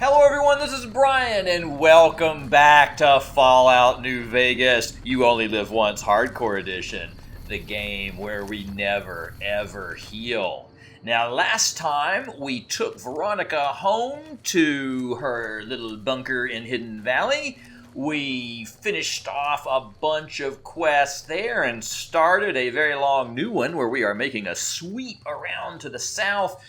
Hello everyone, this is Brian, and welcome back to Fallout New Vegas, You Only Live Once Hardcore Edition, the game where we never ever heal. Now last time we took Veronica home to her little bunker in Hidden Valley. We finished off a bunch of quests there and started a very long new one where we are making a sweep around to the south,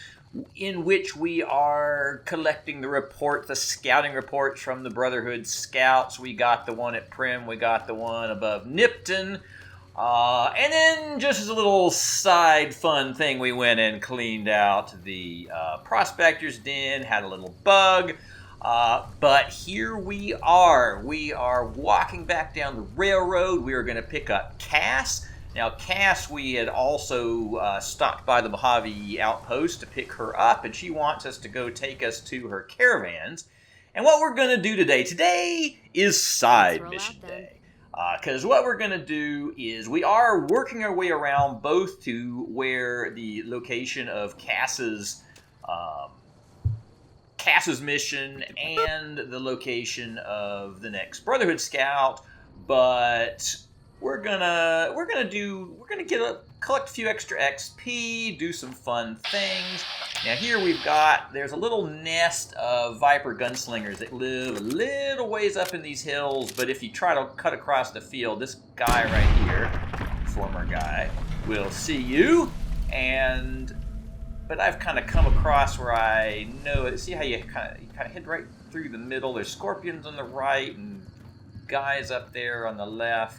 in which we are collecting the scouting reports from the Brotherhood Scouts. We got the one at Prim, we got the one above Nipton. And then, just as a little side fun thing, we went and cleaned out the Prospector's Den, had a little bug. But here we are. We are walking back down the railroad. We are going to pick up Cass. Now, Cass, we had also stopped by the Mojave outpost to pick her up, and she wants us to go take us to her caravans. And what we're going to do today is side mission day. Because what we're going to do is we are working our way around both to where the location of Cass's mission and the location of the next Brotherhood Scout, but we're gonna collect a few extra XP, do some fun things. Now here there's a little nest of Viper gunslingers that live a little ways up in these hills, but if you try to cut across the field, this guy right here, former guy, will see you. But I've kind of come across where I know it. See how you kind of hit right through the middle. There's scorpions on the right and guys up there on the left.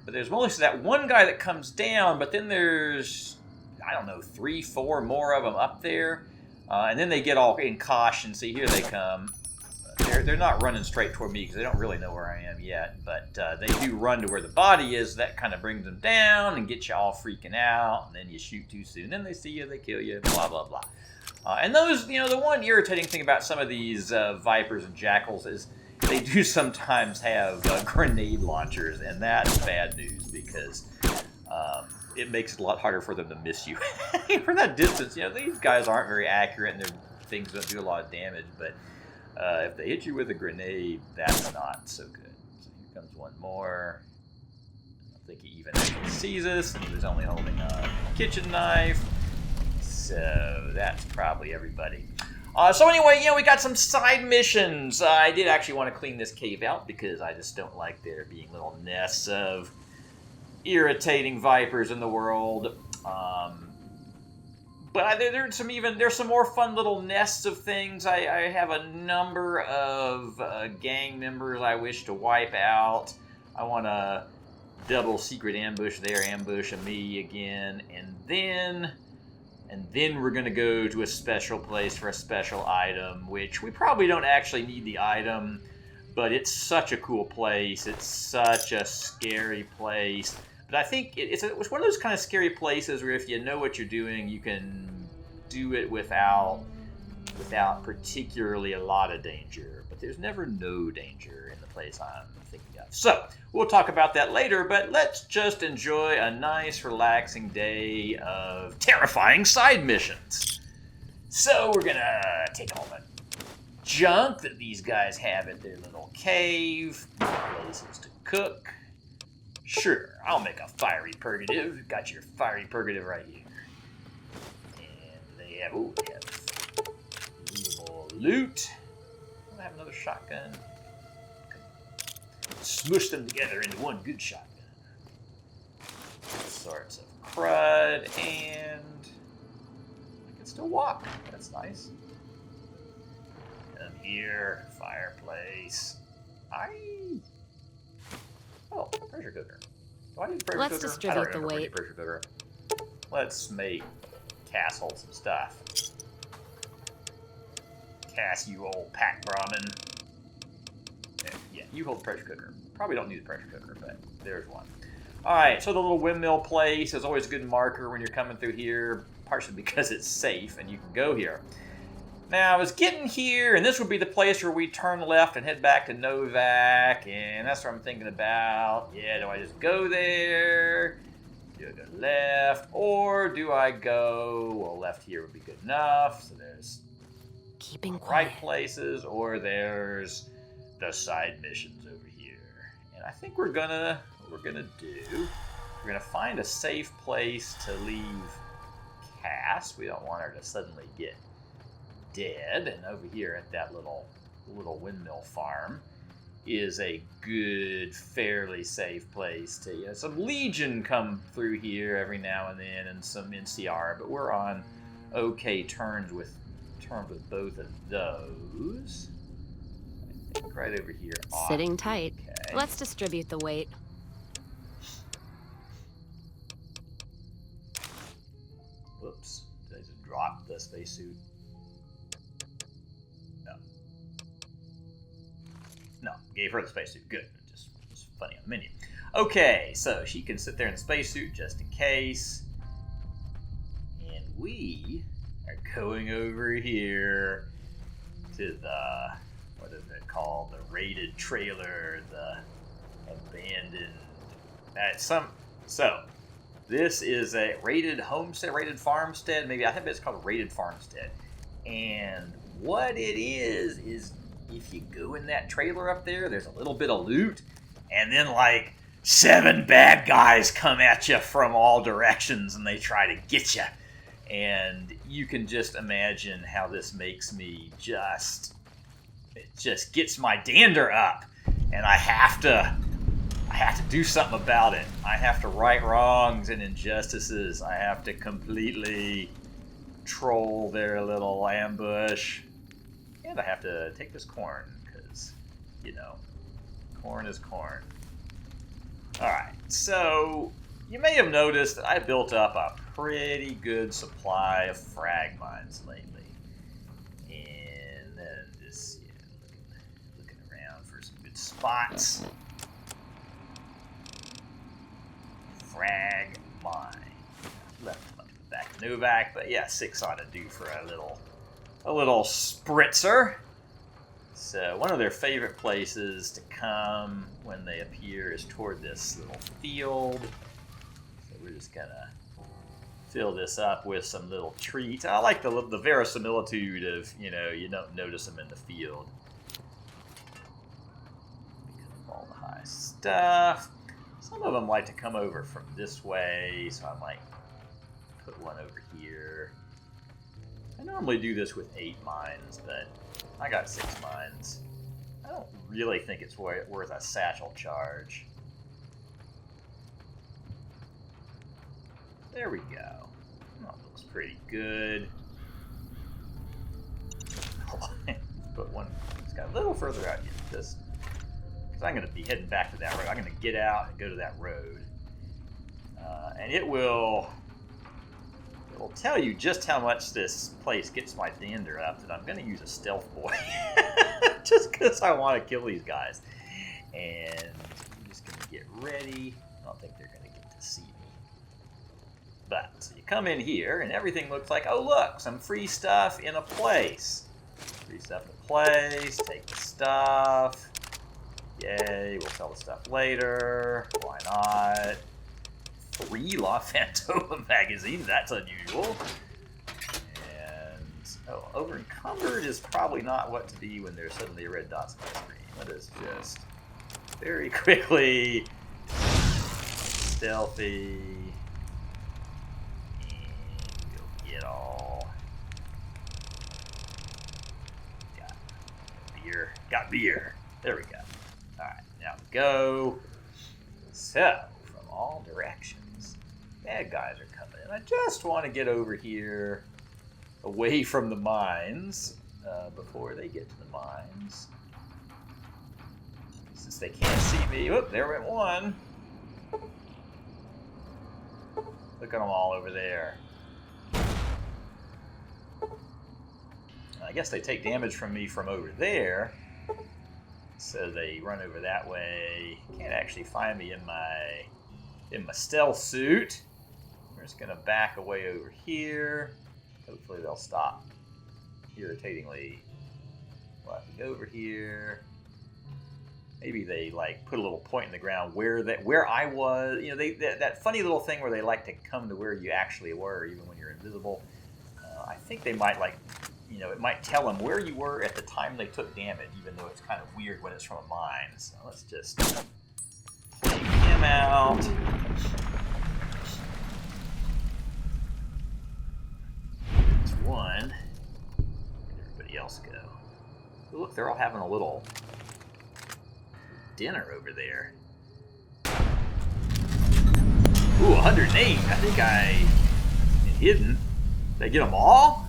But there's mostly that one guy that comes down, but then there's, 3, 4 more of them up there. And then they get all in caution. See, here they come. They're not running straight toward me because they don't really know where I am yet. But they do run to where the body is. That kind of brings them down and gets you all freaking out. And then you shoot too soon. Then they see you, they kill you, blah, blah, blah. And those, the one irritating thing about some of these Vipers and Jackals is they do sometimes have grenade launchers, and that's bad news because it makes it a lot harder for them to miss you. For that distance, these guys aren't very accurate and their things don't do a lot of damage, but if they hit you with a grenade, that's not so good. So here comes one more. I don't think he even actually sees us, and he was only holding a kitchen knife. So that's probably everybody. So anyway, we got some side missions. I did actually want to clean this cave out because I just don't like there being little nests of irritating vipers in the world. But there's some more fun little nests of things. I have a number of gang members I wish to wipe out. I want to double secret ambush there, ambush me again, and then we're going to go to a special place for a special item, which we probably don't actually need the item, but it's such a cool place. It's such a scary place. But I think it's one of those kind of scary places where if you know what you're doing, you can do it without particularly a lot of danger. But there's never no danger in the place I'm thinking of. So we'll talk about that later, but let's just enjoy a nice, relaxing day of terrifying side missions. So we're gonna take all that junk that these guys have at their little cave, places to cook. Sure, I'll make a fiery purgative. Got your fiery purgative right here. And they have a little more loot. I have another shotgun. Smush them together into one good shotgun. All sorts of crud, and I can still walk. That's nice. Come here, fireplace. Pressure cooker. Do I need a pressure cooker? Let's distribute the weight. Pressure cooker. Let's make Cass hold some stuff. Cass, you old pack Brahmin. Yeah, you hold the pressure cooker. Probably don't need the pressure cooker, but there's one. Alright, so the little windmill place is always a good marker when you're coming through here, partially because it's safe and you can go here. Now, I was getting here, and this would be the place where we turn left and head back to Novak, and that's what I'm thinking about. Yeah, do I just go there? Do I go left? Or do I go, well, left here would be good enough, so there's keeping right quiet. places, or there's the side missions over here. And I think what we're gonna do, we're gonna find a safe place to leave Cass. We don't want her to suddenly get dead. And over here at that little windmill farm is a good, fairly safe place to, some Legion come through here every now and then, and some NCR, but we're on okay terms with both of those. I think right over here. Sitting tight. Okay. Let's distribute the weight. Whoops. Did I just drop the spacesuit? No, gave her the spacesuit. Good. Just funny on the menu. Okay, so she can sit there in the spacesuit just in case. And we are going over here to the, what is it called? The raided trailer, the abandoned. So, this is a raided homestead, raided farmstead. Maybe I think it's called a raided farmstead. And what it is if you go in that trailer up there, there's a little bit of loot, and then like 7 bad guys come at you from all directions, and they try to get you. And you can just imagine how this makes me it just gets my dander up, and I have to do something about it. I have to right wrongs and injustices. I have to completely troll their little ambush. And I have to take this corn, because, corn is corn. Alright, so you may have noticed that I built up a pretty good supply of frag mines lately. And then just looking around for some good spots. Frag mine. Left a bunch of it back to Novak, but yeah, 6 ought to do for a little spritzer. So one of their favorite places to come when they appear is toward this little field. So we're just gonna fill this up with some little treats. I like the verisimilitude of, you don't notice them in the field because of all the high stuff. Some of them like to come over from this way, so I might put one over here. I normally do this with 8 mines, but I got 6 mines. I don't really think it's worth a satchel charge. There we go. Oh, looks pretty good. Put one. It's got a little further out here, just because I'm going to be heading back to that road. I'm going to get out and go to that road, and it will tell you just how much this place gets my dander up that I'm going to use a stealth boy. Just because I want to kill these guys. And I'm just going to get ready. I don't think they're going to get to see me. But, so you come in here and everything looks like, oh look, some free stuff in a place. Free stuff in a place. Take the stuff. Yay, we'll sell the stuff later. Why not? 3 La Fantoma magazines, that's unusual. And, over encumbered is probably not what to be when there's suddenly a red dot on the screen. Let us just very quickly, stealthy, and we'll get all. Got beer. There we go. Alright, now we go. So, from all directions, bad guys are coming in. I just want to get over here away from the mines before they get to the mines. Since they can't see me. Whoop, there went one. Look at them all over there. I guess they take damage from me from over there. So they run over that way. Can't actually find me in my stealth suit. We're just gonna back away over here. Hopefully they'll stop irritatingly. We'll have to go over here. Maybe they put a little point in the ground where I was. That funny little thing where they like to come to where you actually were, even when you're invisible. I think they might you know, it might tell them where you were at the time they took damage, even though it's kind of weird when it's from a mine. So let's just play him out. That's one. Where'd everybody else go? Oh, look, they're all having a little dinner over there. Ooh, 108. I think I hidden. Did I get them all?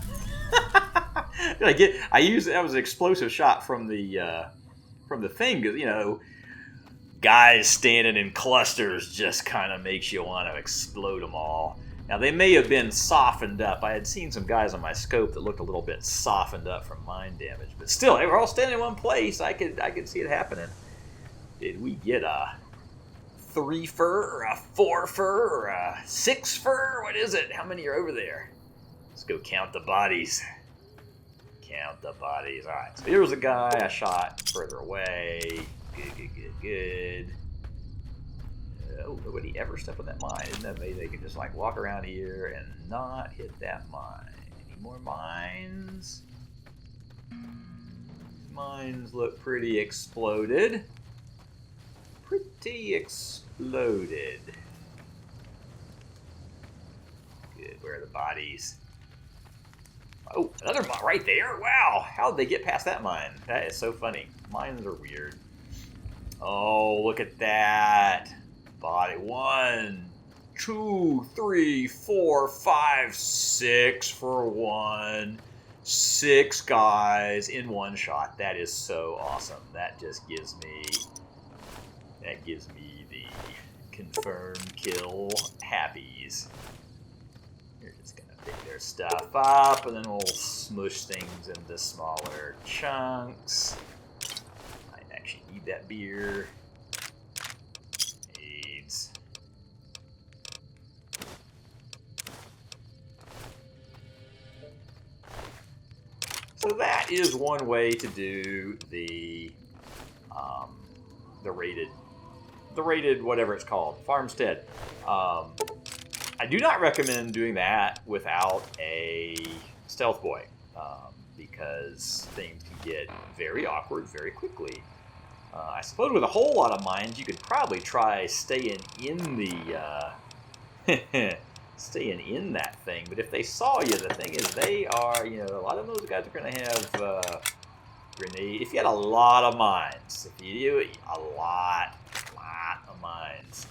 I used that was an explosive shot from the thing, because you know, guys standing in clusters just kind of makes you want to explode them all. Now they may have been softened up. I had seen some guys on my scope that looked a little bit softened up from mine damage, but still, they were all standing in one place. I could see it happening. Did we get a 3 fur or a 4 fur or a 6 fur? What is it? How many are over there? Let's go count the bodies. Count the bodies. All right, so here's a guy I shot further away. Good. Oh, nobody ever stepped on that mine. Isn't that amazing? They can just like walk around here and not hit that mine. Any more mines? Mines look pretty exploded. Pretty exploded. Good. Where are the bodies? Oh, another mine right there. Wow. How did they get past that mine? That is so funny. Mines are weird. Oh, look at that. Body. 1, 2, 3, 4, 5, 6 for one. 6 guys in one shot. That is so awesome. That just gives me the confirmed kill happies. You're just gonna pick their stuff up, and then we'll smush things into smaller chunks. Might actually need that beer. AIDS. So that is one way to do the rated whatever it's called, farmstead. I do not recommend doing that without a stealth boy, because things can get very awkward very quickly. I suppose with a whole lot of mines, you could probably try staying in the staying in that thing. But if they saw you, the thing is, they are, you know, a lot of those guys are going to have grenade. If you had a lot of mines, if you do a lot of mines.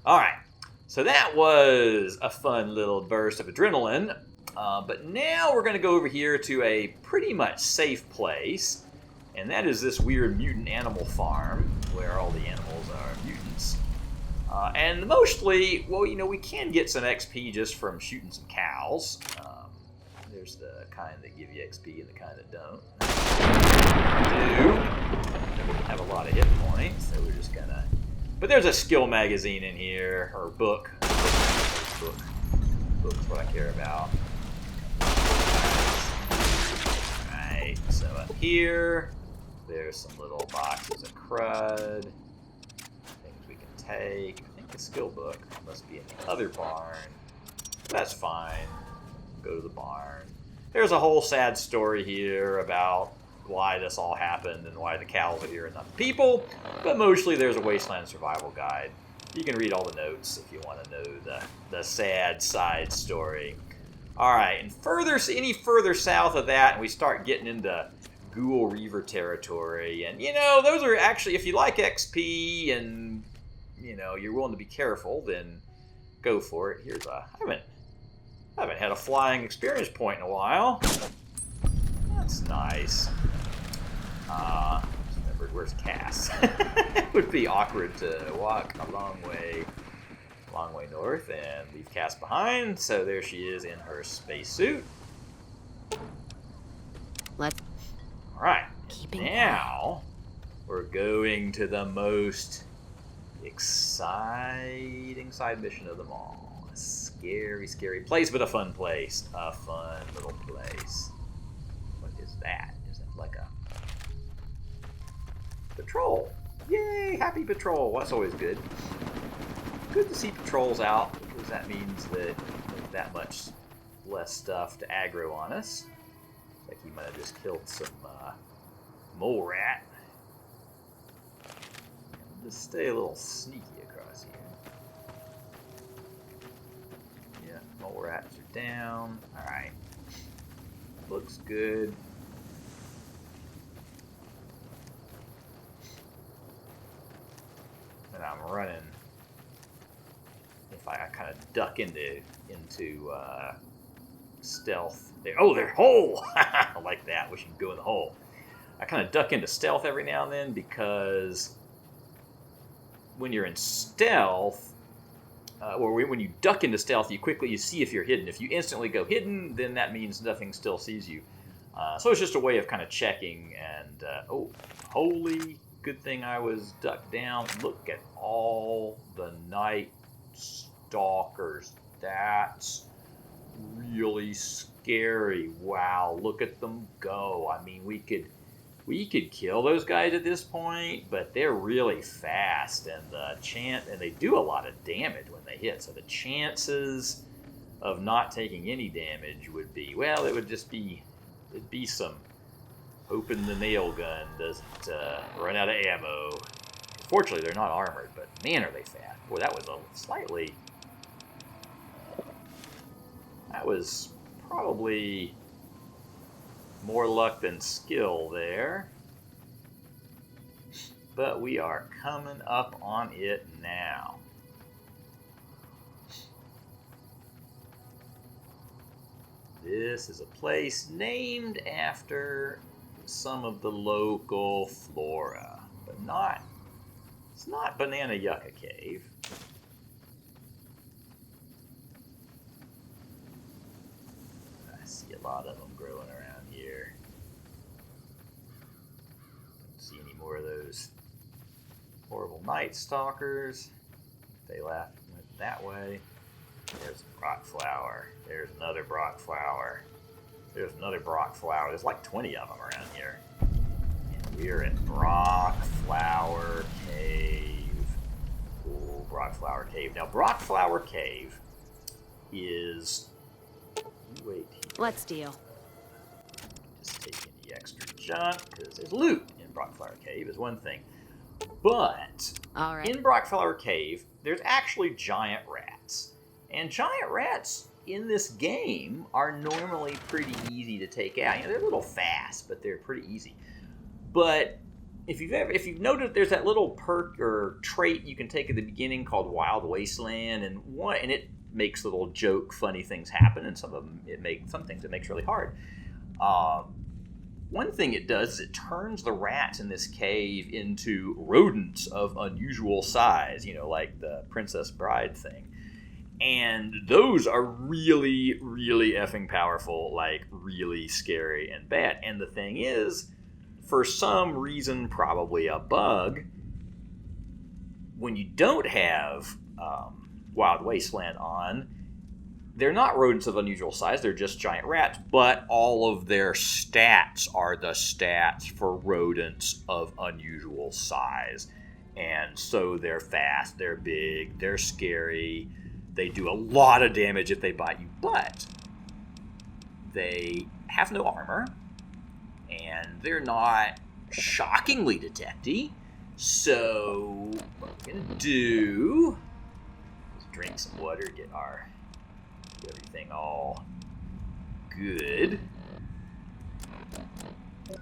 All right. So that was a fun little burst of adrenaline, but now we're going to go over here to a pretty much safe place, and that is this weird mutant animal farm where all the animals are mutants. And mostly, well, you know, we can get some XP just from shooting some cows. There's the kind that give you XP and the kind that don't. We don't have a lot of hit points, so we're just gonna... But there's a skill magazine in here, or book. Book's what I care about. Alright, so up here, there's some little boxes of crud. Things we can take. I think the skill book must be in the other barn. That's fine. Go to the barn. There's a whole sad story here about why this all happened and why the cows are here and not the people, but mostly there's a wasteland survival guide. You can read all the notes if you want to know the sad side story. All right, and any further south of that, and we start getting into Ghoul Reaver territory, and you know, those are actually, if you like XP and you know you're willing to be careful, then go for it. Here's I haven't had a flying experience point in a while. That's nice. Just remembered, where's Cass? It would be awkward to walk a long way north and leave Cass behind. So there she is in her spacesuit. Let's. All right. Now we're going to the most exciting side mission of them all. A scary, scary place, but a fun place. A fun little place. What is that? Is that like a patrol? Yay! Happy patrol. Well, that's always good. Good to see patrols out, because that means that there's that much less stuff to aggro on us. Like he might have just killed some mole rat. Just stay a little sneaky across here. Yeah, mole rats are down. Alright. Looks good. And I'm running. If I kind of duck into stealth. Oh, there's a hole! I like that. Wish you could go in the hole. I kind of duck into stealth every now and then because when you're in stealth, or when you duck into stealth, you see if you're hidden. If you instantly go hidden, then that means nothing still sees you. So it's just a way of kind of checking. And oh, holy good thing I was ducked down. Look at all the night stalkers. That's really scary. Wow, look at them go. I mean, we could kill those guys at this point, but they're really fast, and they do a lot of damage when they hit. So the chances of not taking any damage would be, well, it'd be some hoping the nail gun doesn't run out of ammo. Fortunately, they're not armored, but man, are they fast. Boy, that was probably more luck than skill there. But we are coming up on it now. This is a place named after some of the local flora, but it's not Banana Yucca Cave. I see a lot of them growing around here. Don't see any more of those horrible night stalkers. They went that way. There's a Broc flower. There's another Broc flower. There's another Broc flower. There's like 20 of them around here. And we're in Broc flower cave. Ooh, Broc flower cave. Now, Broc flower cave is... Wait here. Let's deal. Just take any extra junk, because there's loot in Broc flower cave is one thing. But All right. in Broc flower cave, there's actually giant rats. And giant rats in this game are normally pretty easy to take out. You know, they're a little fast, but they're pretty easy. But if you've noticed, there's that little perk or trait you can take at the beginning called Wild Wasteland, and it makes little joke, funny things happen, and some things it makes really hard. One thing it does is it turns the rats in this cave into rodents of unusual size. You know, like the Princess Bride thing. And those are really, really effing powerful, like really scary and bad. And the thing is, for some reason, probably a bug, when you don't have Wild Wasteland on, they're not rodents of unusual size, they're just giant rats, but all of their stats are the stats for rodents of unusual size. And so they're fast, they're big, they're scary. They do a lot of damage if they bite you, but they have no armor, and they're not shockingly detecty. So what we're going to do is drink some water, get everything all good. Might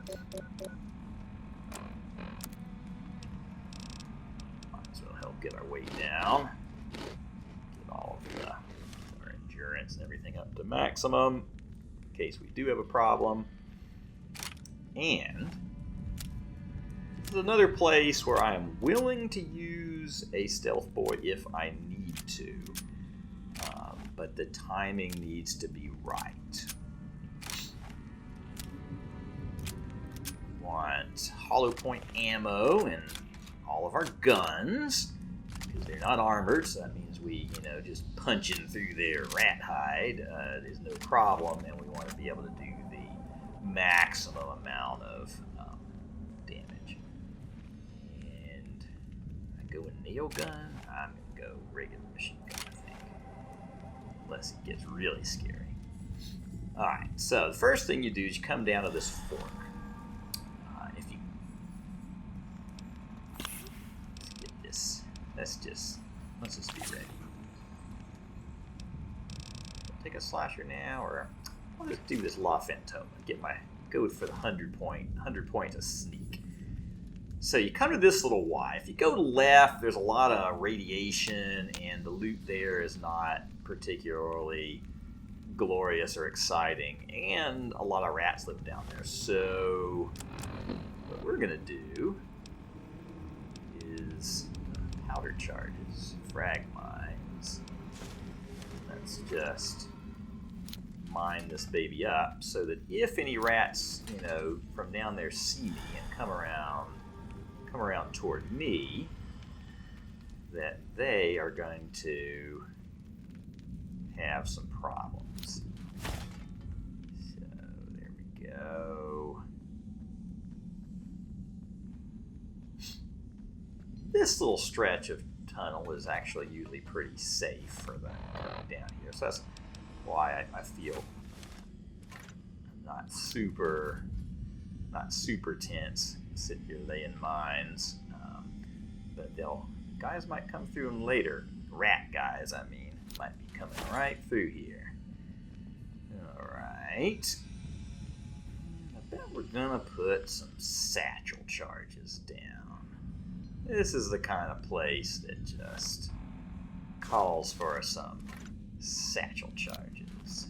as well help get our weight down. All of our endurance and everything up to maximum in case we do have a problem. And this is another place where I am willing to use a stealth boy if I need to, but the timing needs to be right. We want hollow point ammo in all of our guns because they're not armored, so that means we, just punching through their rat hide is no problem, and we want to be able to do the maximum amount of damage. And I go with nail gun. I'm gonna go regular machine gun, I think, unless it gets really scary. Alright, so the first thing you do is you come down to this fork. Let's get this. Let's just be ready. Take a slasher now, or I'll just do this La Fantoma. Go for the 100 point to sneak. So you come to this little Y. If you go left, there's a lot of radiation, and the loot there is not particularly glorious or exciting, and a lot of rats live down there. So what we're gonna do is powder charges, frag mines. Let's just mine this baby up so that if any rats, from down there see me and come around toward me, that they are going to have some problems. So there we go. This little stretch of tunnel is actually usually pretty safe for them coming down here. So that's why I feel not super tense sitting here laying mines. But guys might come through them later. Rat guys, I mean, might be coming right through here. Alright. I bet we're gonna put some satchel charges down. This is the kind of place that just calls for some satchel charges.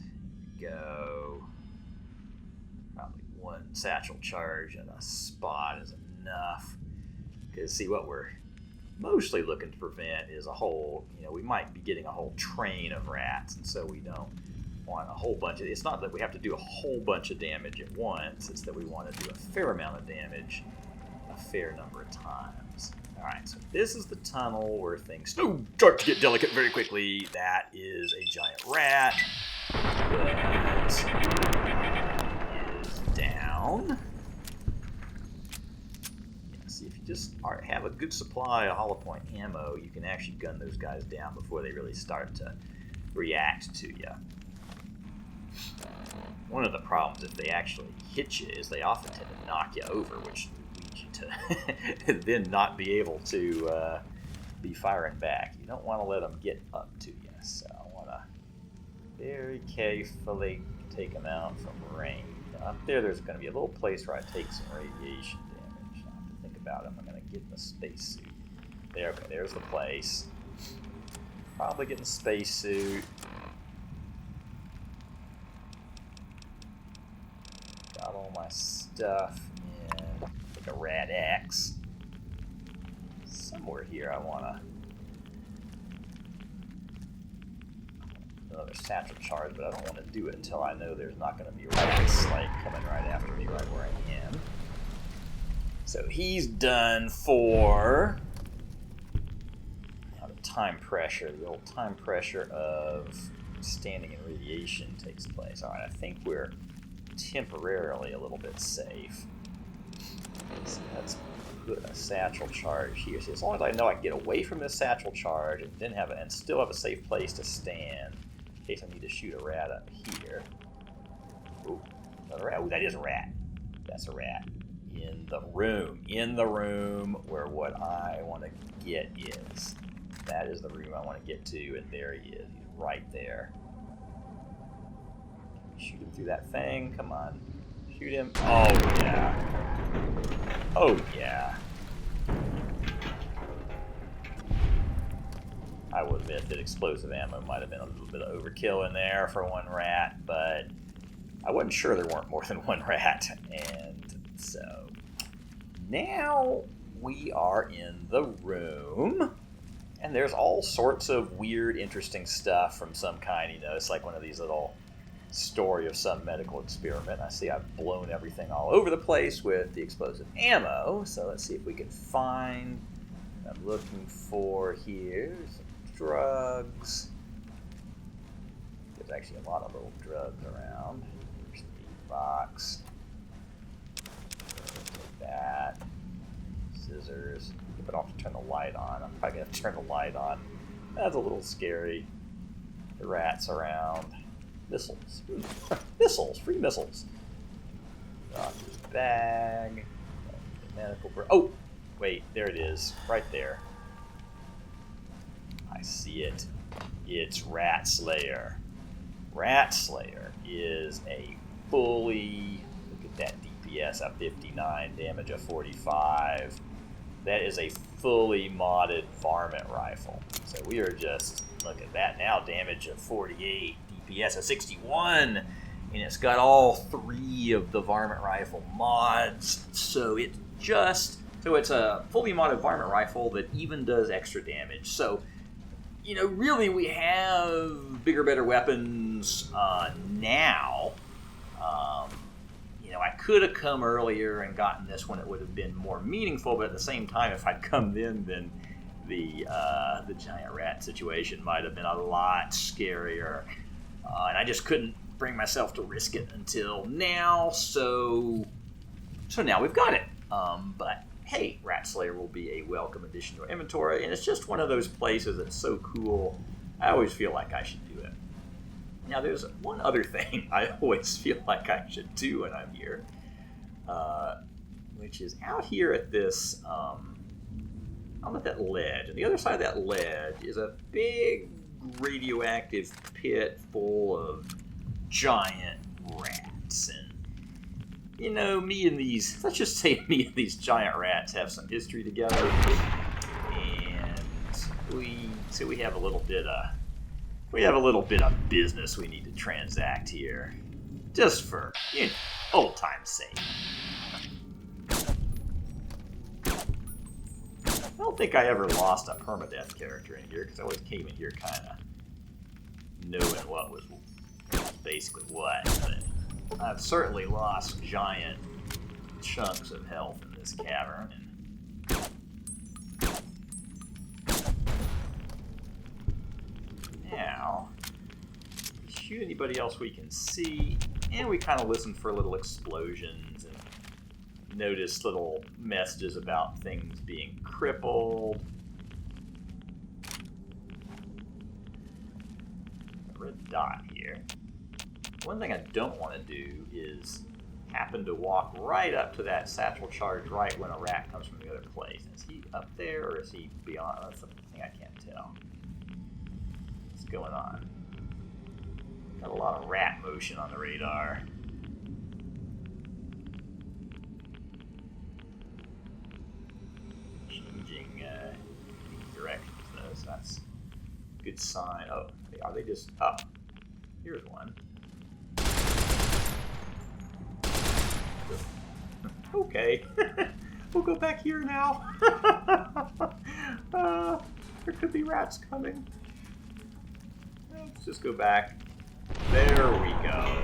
Go. Probably one satchel charge at a spot is enough. Because see, what we're mostly looking to prevent is we might be getting a whole train of rats, and so we don't want a whole bunch of, it's not that we have to do a whole bunch of damage at once, it's that we want to do a fair amount of damage a fair number of times. Alright, so this is the tunnel where things start to get delicate very quickly. That is a giant rat that is down. See, if you just have a good supply of hollow point ammo, you can actually gun those guys down before they really start to react to you. One of the problems if they actually hit you is they often tend to knock you over, which leads you to then not be able to be firing back. You don't want to let them get up to you, so I want to very carefully take them out from range. Up there's going to be a little place where I take some radiation damage. I have to think about it. I'm going to get in the spacesuit. There, okay, there's the place. Probably get in the spacesuit. Got all my stuff in. Like a Rad X. Somewhere here I want to. Another satchel charge, but I don't want to do it until I know there's not going to be rats like coming right after me right where I am. So he's done for the time pressure. The old time pressure of standing in radiation takes place. All right, I think we're temporarily a little bit safe. So let's put a satchel charge here. See, as long as I know I can get away from this satchel charge and still have a safe place to stand. In case I need to shoot a rat up here. Ooh, another rat. Ooh, that is a rat. That's a rat. In the room where what I want to get is. That is the room I want to get to, and there he is. He's right there. Shoot him through that thing. Come on. Shoot him. Oh, yeah. Oh, yeah. I will admit that explosive ammo might have been a little bit of overkill in there for one rat, but I wasn't sure there weren't more than one rat. And so now we are in the room, and there's all sorts of weird, interesting stuff from some kind. It's like one of these little story of some medical experiment. I see I've blown everything all over the place with the explosive ammo. So let's see if we can find what I'm looking for here. Some drugs. There's actually a lot of little drugs around. Here's the box. Take that. Scissors. But I'll have to turn the light on. I'm probably going to turn the light on. That's a little scary. The rats around. Missiles. Missiles. Free missiles. Doctor's bag. Medical. Oh! Wait, there it is. Right there. I see it. It's Rat Slayer. Rat Slayer is a fully... Look at that DPS of 59, damage of 45. That is a fully modded varmint rifle. So we are just... Look at that now. Damage of 48. DPS of 61. And it's got all 3 of the varmint rifle mods. So it's just... So it's a fully modded varmint rifle that even does extra damage. So... You know, really, we have bigger, better weapons now. You know, I could have come earlier and gotten this one. It would have been more meaningful, but at the same time, if I'd come then the giant rat situation might have been a lot scarier. And I just couldn't bring myself to risk it until now. So now we've got it. But hey, Rat Slayer will be a welcome addition to our inventory, and it's just one of those places that's so cool. I always feel like I should do it. Now, there's one other thing I always feel like I should do when I'm here, which is out here at this, I'm at that ledge, and the other side of that ledge is a big radioactive pit full of giant rats, and you know, let's just say me and these giant rats have some history together, and we have a little bit of business we need to transact here, just for, you know, old time's sake. I don't think I ever lost a permadeath character in here, because I always came in here kind of knowing what was basically what, but I've certainly lost giant chunks of health in this cavern. And now, shoot anybody else we can see, and we kind of listen for little explosions and notice little messages about things being crippled. A red dot here. One thing I don't want to do is happen to walk right up to that satchel charge right when a rat comes from the other place. Is he up there or is he beyond? That's something I can't tell. What's going on? Got a lot of rat motion on the radar. Changing directions though, so that's a good sign. Oh, are they just up? Here's one. Okay, we'll go back here now. There could be rats coming. Let's just go back. There we go.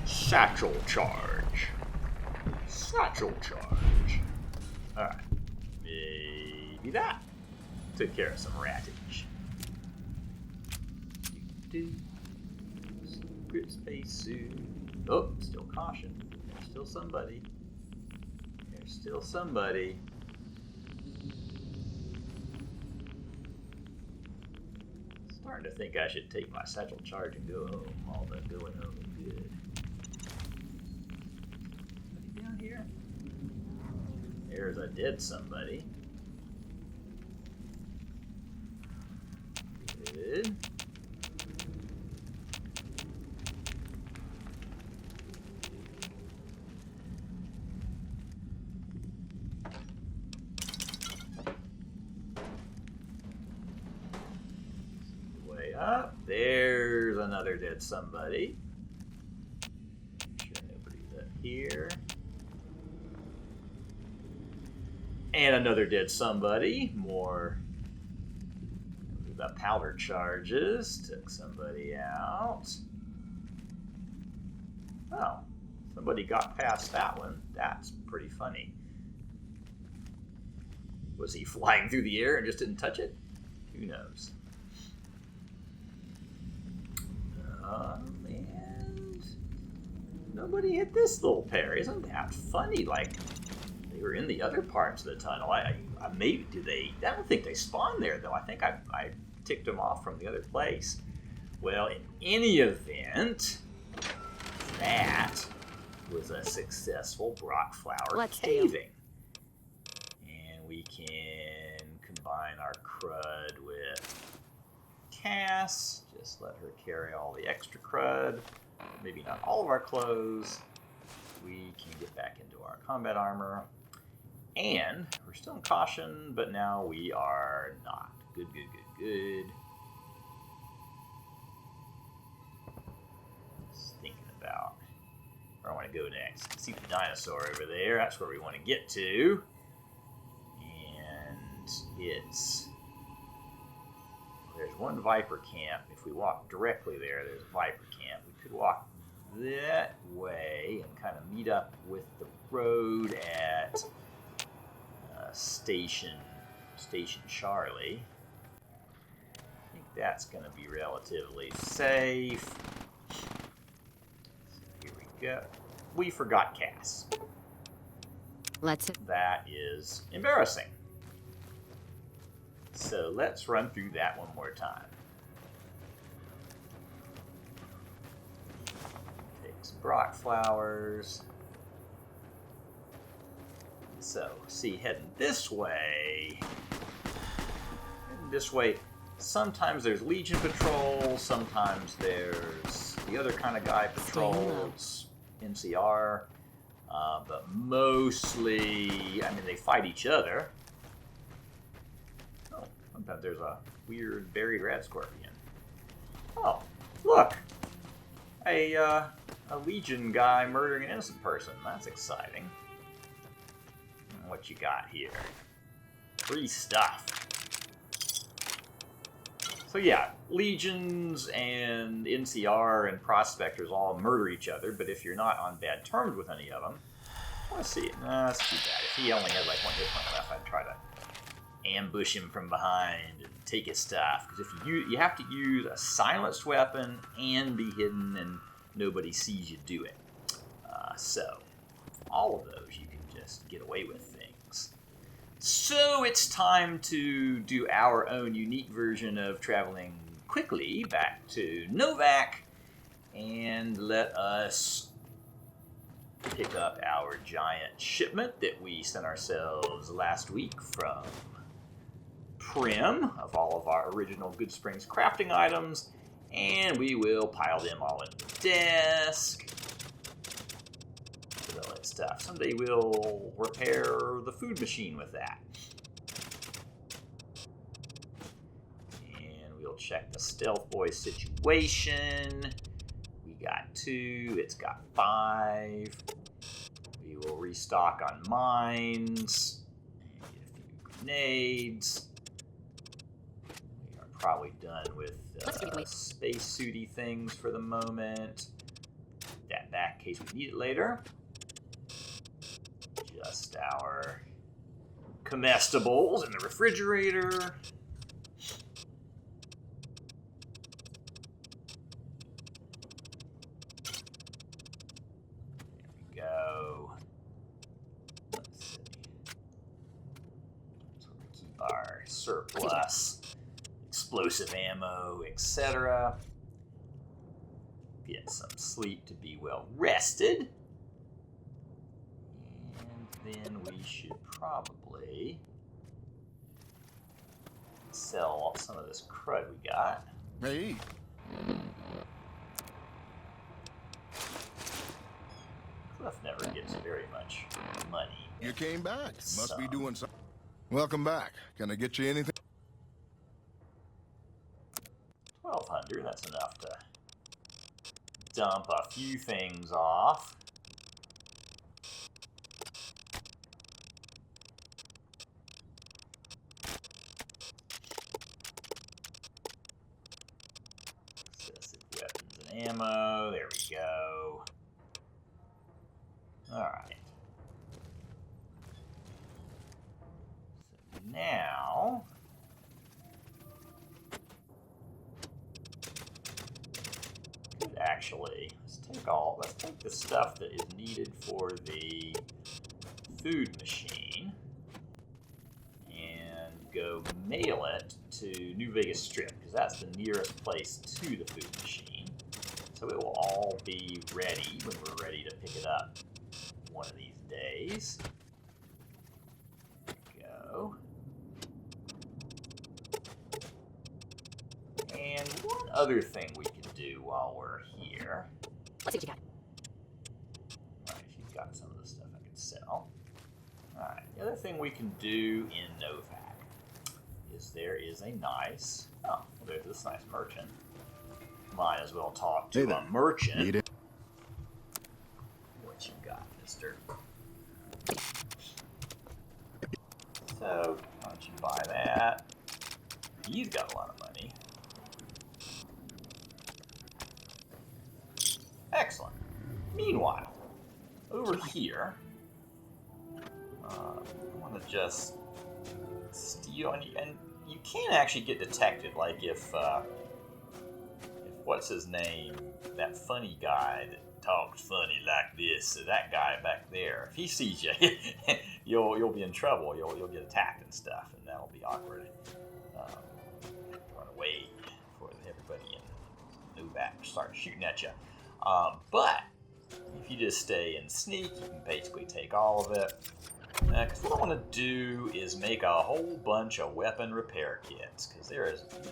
Satchel charge. Satchel charge. Alright. Maybe that took care of some rattage. Secret spacesuit. Oh, still caution. There's still somebody. There's still somebody. Starting to think I should take my satchel charge and go home. All that going home is good. Somebody down here? There's a dead somebody. Good. Up. There's another dead somebody. Make sure nobody's up here. And another dead somebody. More. The powder charges. Took somebody out. Oh. Somebody got past that one. That's pretty funny. Was he flying through the air and just didn't touch it? Who knows? And nobody hit this little pair. Isn't that funny? Like, they were in the other parts of the tunnel. I maybe do they? I don't think they spawned there though. I think I ticked them off from the other place. Well, in any event, that was a successful Broc flower caving. And we can combine our crud with Cass. Just let her carry all the extra crud. Maybe not all of our clothes. We can get back into our combat armor. And we're still in caution, but now we are not. Good, good, good, good. Just thinking about where I want to go next. See the dinosaur over there. That's where we want to get to. And it's... There's one Viper camp. If we walk directly there, there's a Viper camp. We could walk that way and kind of meet up with the road at Station Charlie. I think that's going to be relatively safe. So here we go. We forgot Cass. That is embarrassing. So let's run through that one more time. Take some Broc flowers. So, see, heading this way, sometimes there's Legion patrol, sometimes there's the other kind of guy patrols, NCR, but mostly, I mean, they fight each other. Oh, sometimes there's a weird buried rat scorpion. Oh, look! A Legion guy murdering an innocent person. That's exciting. What you got here? Free stuff. So yeah, Legions and NCR and Prospectors all murder each other, but if you're not on bad terms with any of them, let's see. No, that's too bad. If he only had like one hit point left, I'd try to ambush him from behind and take his stuff. Because if you have to use a silenced weapon and be hidden and nobody sees you do it. So all of those you can just get away with things. So it's time to do our own unique version of traveling quickly back to Novak and let us pick up our giant shipment that we sent ourselves last week from Prim of all of our original Good Springs crafting items, and we will pile them all into the desk. All that stuff. Someday we'll repair the food machine with that. And we'll check the Stealth Boy situation. We got 2. It's got 5. We will restock on mines. And get a few grenades. We are probably done with spacesuity things for the moment. That back in case we need it later. Just our comestibles in the refrigerator. There we go. Let's see. So we keep our surplus, explosive ammo, etc. Get some sleep to be well rested. Then we should probably sell some of this crud we got. Hey. Cliff never gets very much money. You came back. Must be doing something. Welcome back. Can I get you anything? 1,200, that's enough to dump a few things off. Ammo, there we go. Alright. So now actually let's take the stuff that is needed for the food machine and go mail it to New Vegas Strip. because that's the nearest place to the food machine. So it will all be ready when we're ready to pick it up one of these days. Go. And one other thing we can do while we're here. Let's see what you got. Alright, she's got some of the stuff I can sell. Alright, the other thing we can do in Novak is there is a nice... Oh, well, there's this nice merchant. Might as well talk to a merchant. Need it? What you got, mister? So, why don't you buy that? He's got a lot of money. Excellent. Meanwhile, over here, I want to just steal, and you can actually get detected, like if what's his name, that funny guy that talks funny like this, so that guy back there, if he sees you, you'll be in trouble. You'll get attacked and stuff, and that'll be awkward. Run away before everybody in Novak starts shooting at you. But if you just stay and sneak, you can basically take all of it. Because what I want to do is make a whole bunch of weapon repair kits, because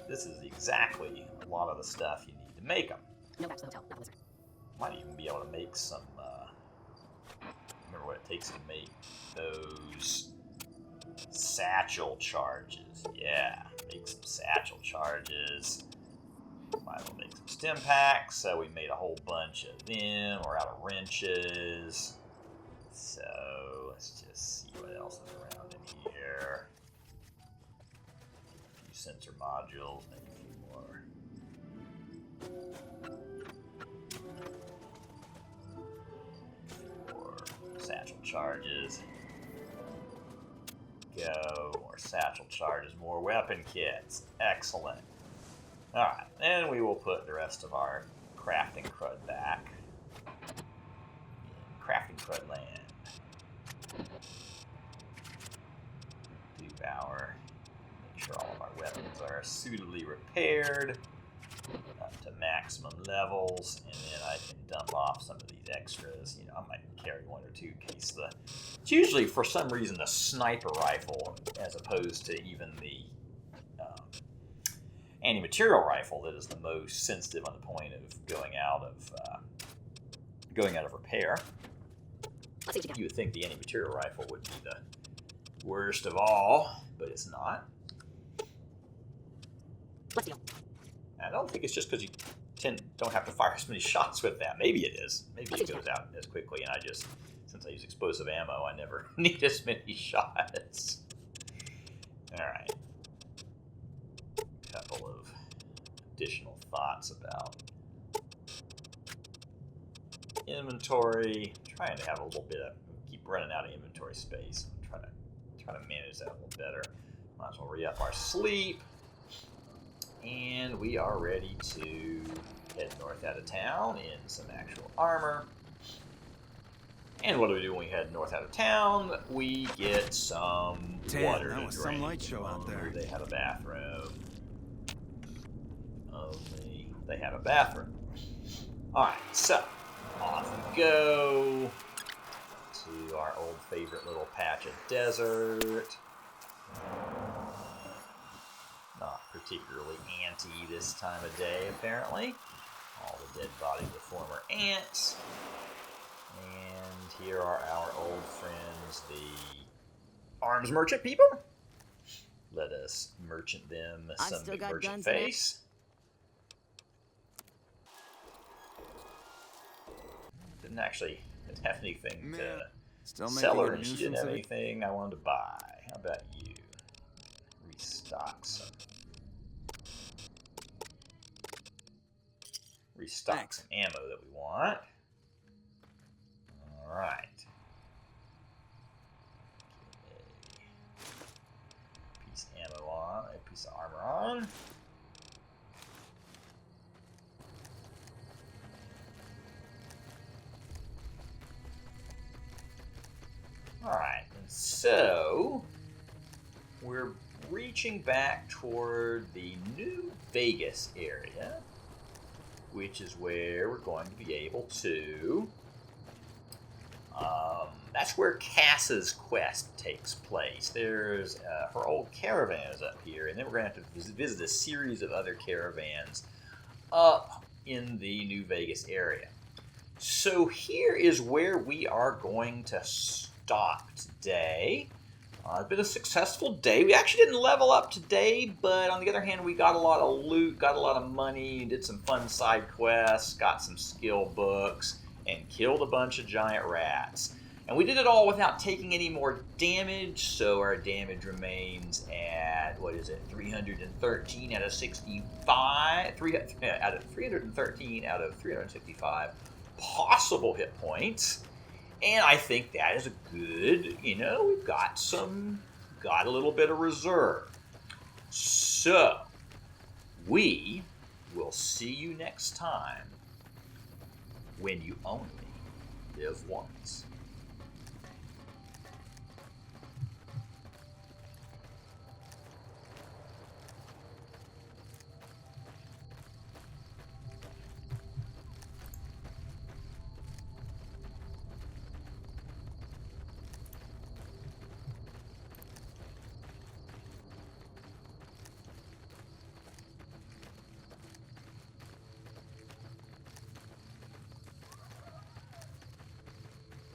this is exactly a lot of the stuff you need to make them. No, back to the hotel, not the wizard. Might even be able to make some, remember what it takes to make those satchel charges. Yeah, make some satchel charges. Might as well make some stim packs. So we made a whole bunch of them. We're out of wrenches. So let's just see what else is around in here. A few sensor modules, maybe a few more. More satchel charges. Go. More satchel charges. More weapon kits. Excellent. Alright, and we will put the rest of our crafting crud back in crafting crud land. Devour. Make sure all of our weapons are suitably repaired up to maximum levels, and then I can dump off some of these extras. You know, I might carry one or two in case it's usually for some reason the sniper rifle as opposed to even the anti-material rifle that is the most sensitive on the point of going out of repair. You would think the anti-material rifle would be the worst of all, but it's not. Let's deal. I don't think it's just because you don't have to fire as many shots with that. Maybe it is. Maybe it goes out as quickly, and since I use explosive ammo, I never need as many shots. All right. Couple of additional thoughts about inventory. I'm trying to have a little bit of keep running out of inventory space. I'm trying to manage that a little better. Might as well re-up our sleep, and we are ready to head north out of town in some actual armor. And what do we do when we head north out of town? We get some water to drink. Some light show out there. They have a bathroom. They have a bathroom. Alright, so off we go to our old favorite little patch of desert. Not particularly anti this time of day, apparently. All the dead bodies of former ants. And here are our old friends, the arms merchant people. Let us merchant them some big merchant face. Didn't actually have anything to sell her, and she didn't have anything I wanted to buy. How about you? Restock some ammo that we want. All right. Piece of ammo on, a piece of armor on. Alright, and so we're reaching back toward the New Vegas area, which is where we're going to be able to... that's where Cass's quest takes place. There's her old caravan is up here, and then we're going to have to visit a series of other caravans up in the New Vegas area. So here is where we are going to stop today. It's been a successful day. We actually didn't level up today, but on the other hand, we got a lot of loot, got a lot of money, did some fun side quests, got some skill books, and killed a bunch of giant rats. And we did it all without taking any more damage, so our damage remains at, 313 out of 65? 313 out of 365 possible hit points. And I think that is a good, we've got a little bit of reserve. So, we will see you next time when you only live once.